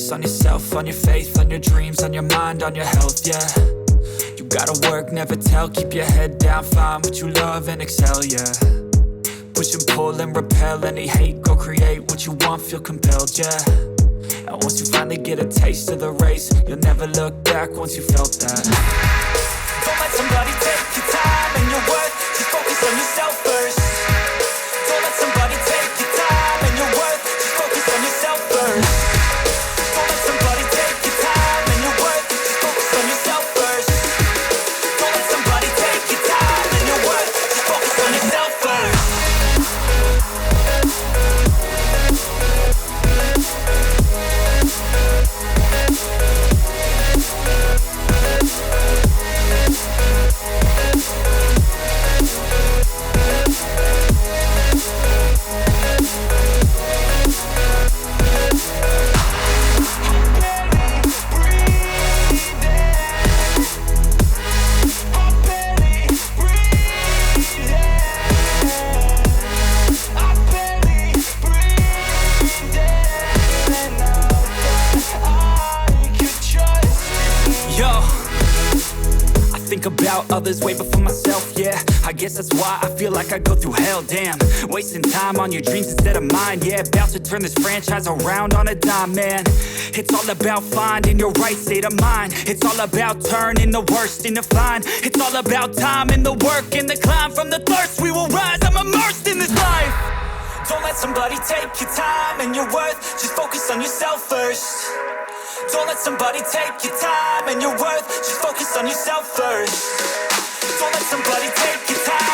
focus on yourself, on your faith, on your dreams, on your mind, on your health, yeah. You gotta work, never tell, keep your head down, find what you love and excel, yeah. Push and pull and repel any hate, go create what you want, feel compelled, yeah. And once you finally get a taste of the race, you'll never look back once you felt that. Don't let somebody take your time and your worth, just focus on yourself first. Don't let somebody take your time and your worth, just focus on yourself first. Don't let somebody take your time and your worth, just focus on yourself first. Don't let somebody take your time and your worth, just focus on yourself first. About others way before myself, yeah. I guess that's why I feel like I go through hell, damn. Wasting time on your dreams instead of mine, yeah. About to turn this franchise around on a dime, man. It's all about finding your right state of mind. It's all about turning the worst into fine. It's all about time and the work and the climb. From the thirst we will rise, I'm immersed in this life. Don't let somebody take your time and your worth, just focus on yourself first. Don't let somebody take your time and your worth, just focus on yourself first. Don't let somebody take your time